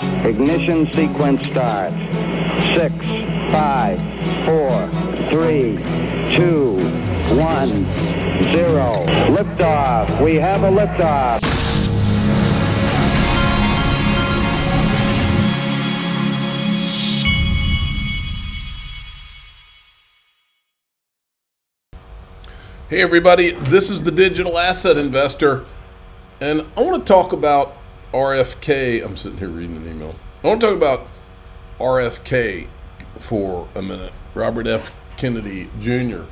Ignition sequence starts. 6, 5, 4, 3, 2, 1, 0. Liftoff. We have a liftoff. Hey everybody, this is the Digital Asset Investor, and I want to talk about RFK. I'm sitting here reading an email. I want to talk about RFK for a minute, Robert F. Kennedy Jr.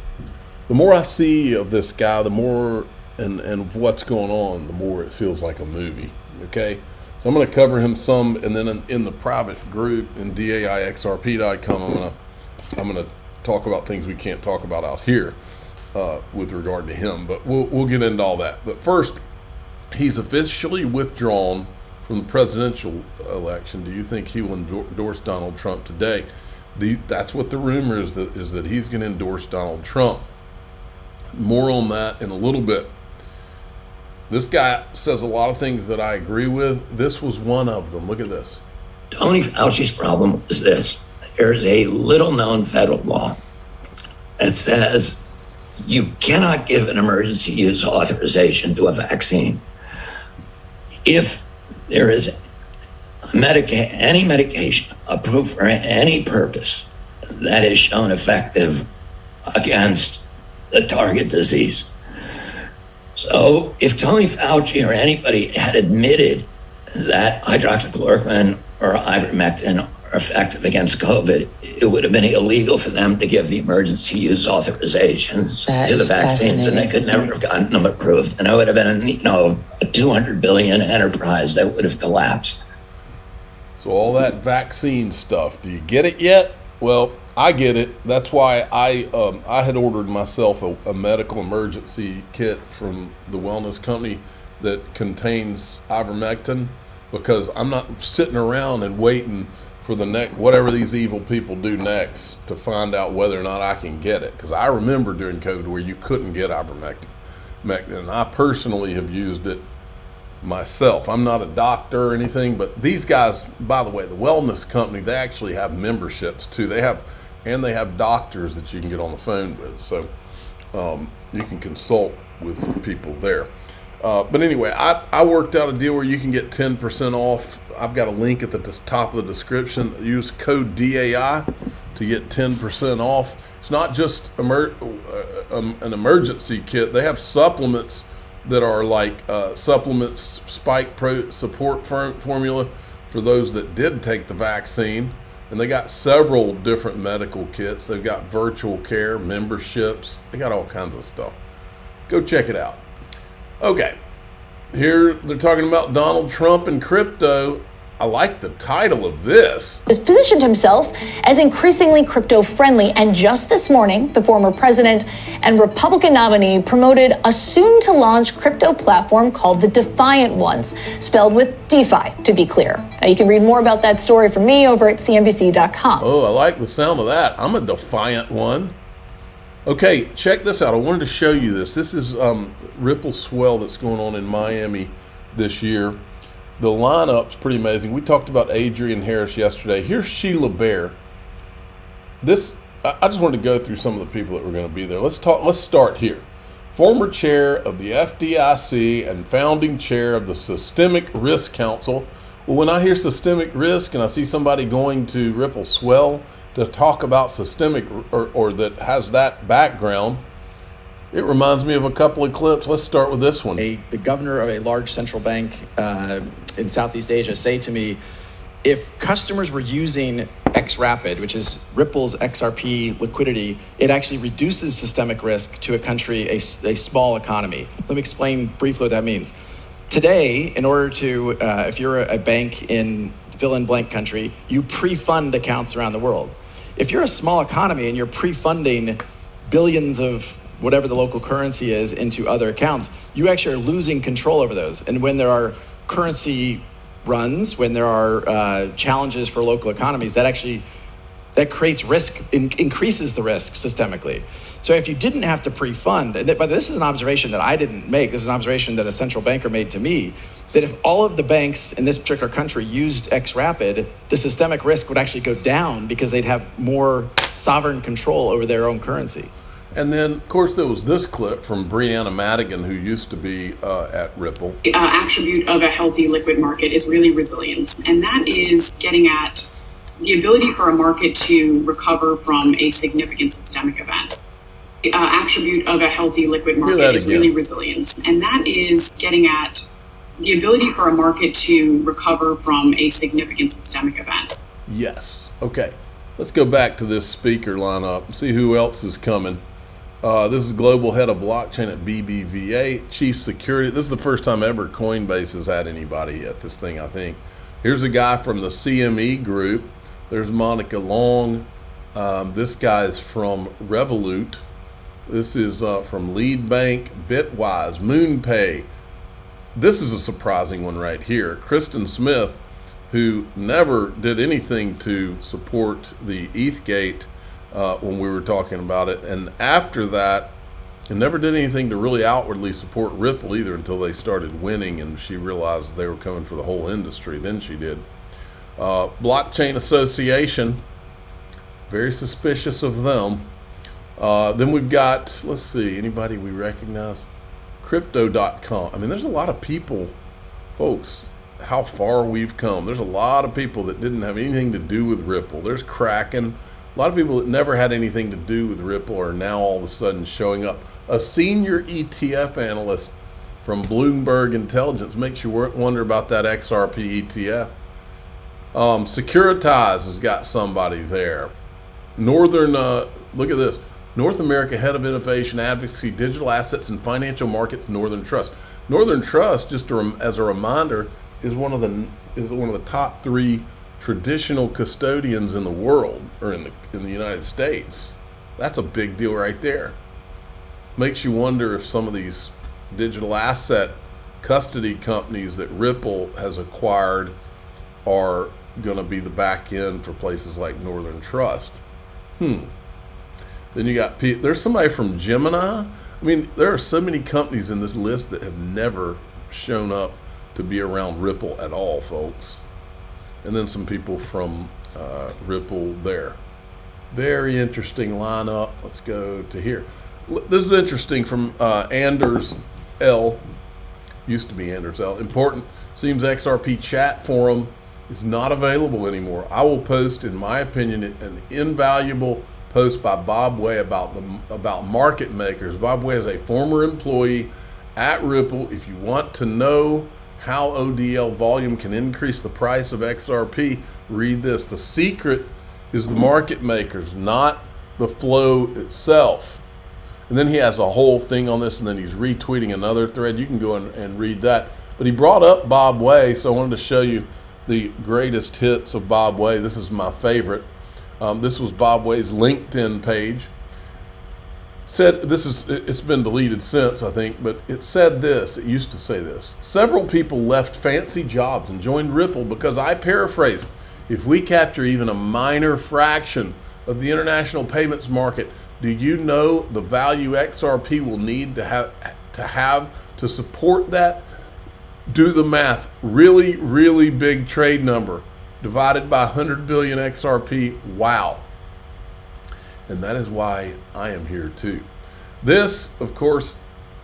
The more I see of this guy, the more and what's going on, the more it feels like a movie, okay? So I'm going to cover him some, and then in the private group in DAIXRP.com, I'm going to talk about things we can't talk about out here. With regard to him, but we'll get into all that. But first, he's officially withdrawn from the presidential election. Do you think he will endorse Donald Trump today? That's what the rumor is that he's going to endorse Donald Trump. More on that in a little bit. This guy says a lot of things that I agree with. This was one of them. Look at this. Tony Fauci's problem is this. There's a little-known federal law that says you cannot give an emergency use authorization to a vaccine if there is any medication approved for any purpose that is shown effective against the target disease. So if Tony Fauci or anybody had admitted that hydroxychloroquine or ivermectin are effective against COVID, it would have been illegal for them to give the emergency use authorizations to the vaccines, and they could never have gotten them approved. And it would have been, a 200 billion enterprise that would have collapsed. So all that vaccine stuff, do you get it yet? Well, I get it. That's why I had ordered myself a medical emergency kit from the wellness company that contains ivermectin, because I'm not sitting around and waiting for the next, whatever these evil people do next, to find out whether or not I can get it. Because I remember during COVID where you couldn't get ivermectin. And I personally have used it myself. I'm not a doctor or anything, but these guys, by the way, the wellness company, they actually have memberships too. They have doctors that you can get on the phone with. So you can consult with people there. But anyway, I worked out a deal where you can get 10% off. I've got a link at the top of the description. Use code DAI to get 10% off. It's not just an emergency kit. They have supplements that are like supplements spike support formula for those that did take the vaccine. And they got several different medical kits. They've got virtual care, memberships. They got all kinds of stuff. Go check it out. Okay, here they're talking about Donald Trump and crypto. I like the title of this. Has positioned himself as increasingly crypto-friendly, and just this morning, the former president and Republican nominee promoted a soon-to-launch crypto platform called the Defiant Ones, spelled with DeFi, to be clear. Now, you can read more about that story from me over at CNBC.com. Oh, I like the sound of that. I'm a Defiant One. Okay, check this out. I wanted to show you this. This is Ripple Swell that's going on in Miami this year. The lineup's pretty amazing. We talked about Adrian Harris yesterday. Here's Sheila Bair. I just wanted to go through some of the people that were going to be there. Let's start here. Former chair of the FDIC and founding chair of the Systemic Risk Council. Well, when I hear systemic risk and I see somebody going to Ripple Swell to talk about systemic or that has that background, it reminds me of a couple of clips. Let's start with this one. The governor of a large central bank in Southeast Asia say to me, if customers were using XRapid, which is Ripple's XRP liquidity, it actually reduces systemic risk to a country, a small economy. Let me explain briefly what that means. Today, in order to, if you're a bank in fill-in-blank country, you pre-fund accounts around the world. If you're a small economy and you're pre-funding billions of whatever the local currency is into other accounts, you actually are losing control over those. And when there are currency runs, when there are challenges for local economies, that creates risk, increases the risk systemically. So if you didn't have to pre-fund, but this is an observation that I didn't make, this is an observation that a central banker made to me. that if all of the banks in this particular country used XRapid, the systemic risk would actually go down because they'd have more sovereign control over their own currency. And then, of course, there was this clip from Brianna Madigan, who used to be at Ripple. Attribute of a healthy liquid market is really resilience. And that is getting at the ability for a market to recover from a significant systemic event. Attribute of a healthy liquid market is really resilience. And that is getting at the ability for a market to recover from a significant systemic event. Yes. Okay. Let's go back to this speaker lineup and see who else is coming. This is Global Head of Blockchain at BBVA, Chief Security. This is the first time ever Coinbase has had anybody at this thing, I think. Here's a guy from the CME group. There's Monica Long. This guy's from Revolut. This is from Lead Bank, Bitwise, MoonPay. This is a surprising one right here. Kristen Smith, who never did anything to support the ETHgate when we were talking about it. And after that, and never did anything to really outwardly support Ripple either until they started winning and she realized they were coming for the whole industry. Then she did. Blockchain Association, very suspicious of them. Then we've got, let's see, anybody we recognize? Crypto.com. I mean, there's a lot of people, folks, how far we've come. There's a lot of people that didn't have anything to do with Ripple. There's Kraken. A lot of people that never had anything to do with Ripple are now all of a sudden showing up. A senior ETF analyst from Bloomberg Intelligence makes you wonder about that XRP ETF. Securitize has got somebody there. Look at this. North America Head of Innovation Advocacy, Digital Assets and Financial Markets, Northern Trust. Northern Trust, just as a reminder, is one of the top 3 traditional custodians in the world, or in the United States. That's a big deal right there. Makes you wonder if some of these digital asset custody companies that Ripple has acquired are going to be the back end for places like Northern Trust. Then you got there's somebody from Gemini. I mean, there are so many companies in this list that have never shown up to be around Ripple at all, folks. And then some people from Ripple there. Very interesting lineup. Let's go to here. This is interesting from Anders L. Used to be Anders L. Important. Seems XRP chat forum is not available anymore. I will post, in my opinion, an invaluable post by Bob Way about market makers. Bob Way is a former employee at Ripple. If you want to know how ODL volume can increase the price of XRP, read this. The secret is the market makers, not the flow itself. And then he has a whole thing on this, and then he's retweeting another thread. You can go and read that. But he brought up Bob Way, so I wanted to show you the greatest hits of Bob Way. This is my favorite. This was Bob Way's LinkedIn page. It's been deleted since, I think, but it said this. It used to say this. Several people left fancy jobs and joined Ripple because, I paraphrase, if we capture even a minor fraction of the international payments market, do you know the value XRP will need to have to support that? Do the math. Really, really big trade number divided by 100 billion XRP. Wow. And that is why I am here too. This, of course,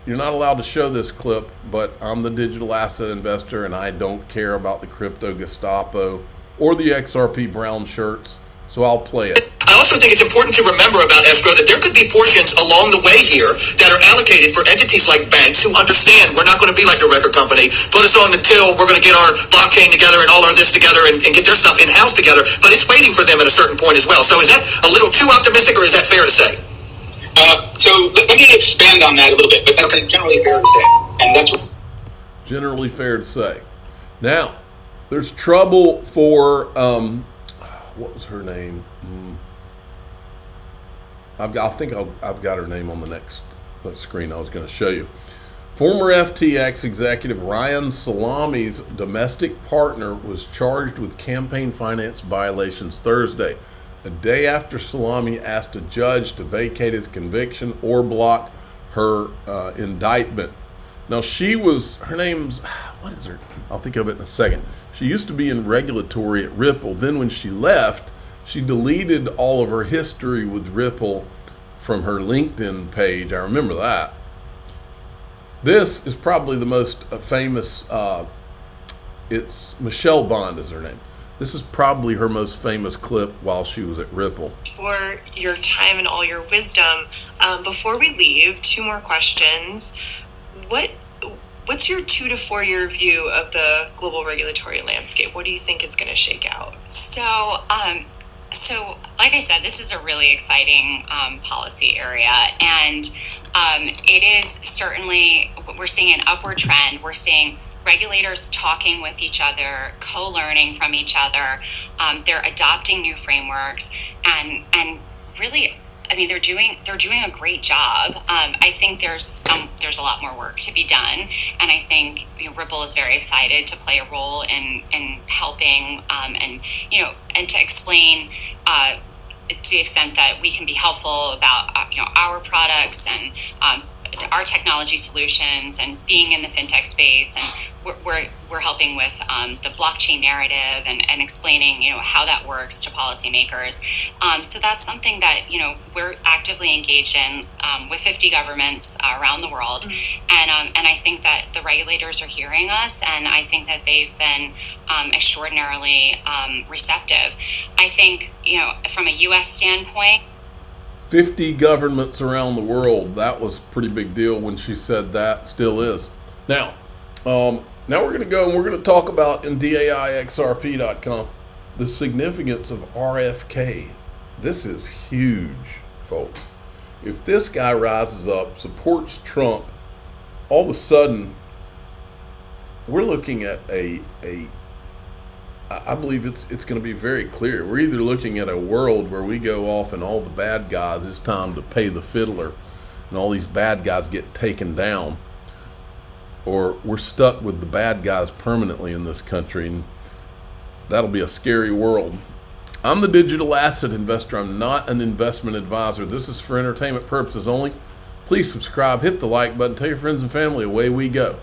you're not allowed to show this clip, but I'm the digital asset investor and I don't care about the crypto Gestapo or the XRP brown shirts, so I'll play it. I also think it's important to remember about escrow that there could be portions along the way here that are allocated for entities like banks who understand we're not going to be like a record company, put us on the till, we're going to get our blockchain together and all our this together and get their stuff in-house together, but it's waiting for them at a certain point as well. So is that a little too optimistic, or is that fair to say? So let me expand on that a little bit, but that's generally fair to say. And that's generally fair to say. Now, there's trouble for, what was her name? I've got her name on the next screen I was going to show you. Former FTX executive Ryan Salami's domestic partner was charged with campaign finance violations Thursday, a day after Salami asked a judge to vacate his conviction or block her indictment. Now her name's, what is her? I'll think of it in a second. She used to be in regulatory at Ripple. Then when she left, she deleted all of her history with Ripple from her LinkedIn page. I remember that. This is probably the most famous, it's Michelle Bond is her name. This is probably her most famous clip while she was at Ripple. For your time and all your wisdom. Before we leave, 2 more questions. What's your 2 to 4 year view of the global regulatory landscape? What do you think is going to shake out? So, like I said, this is a really exciting policy area, and it is certainly, we're seeing an upward trend. We're seeing regulators talking with each other, co-learning from each other. They're adopting new frameworks, and really, I mean, they're doing a great job. I think there's a lot more work to be done, and I think Ripple is very excited to play a role in helping and to explain to the extent that we can be helpful about our products and our technology solutions and being in the fintech space, and we're helping with the blockchain narrative and explaining how that works to policymakers. So that's something that we're actively engaged in with 50 governments around the world, and I think that the regulators are hearing us, and I think that they've been extraordinarily receptive. I think from a U.S. standpoint. 50 governments around the world. That was a pretty big deal when she said that. Still is. Now we're going to go and we're going to talk about in DAIXRP.com the significance of RFK. This is huge, folks. If this guy rises up, supports Trump, all of a sudden we're looking at I believe it's going to be very clear. We're either looking at a world where we go off and all the bad guys, it's time to pay the fiddler, and all these bad guys get taken down, or we're stuck with the bad guys permanently in this country, and that'll be a scary world. I'm the digital asset investor. I'm not an investment advisor. This is for entertainment purposes only. Please subscribe, hit the like button, tell your friends and family, away we go.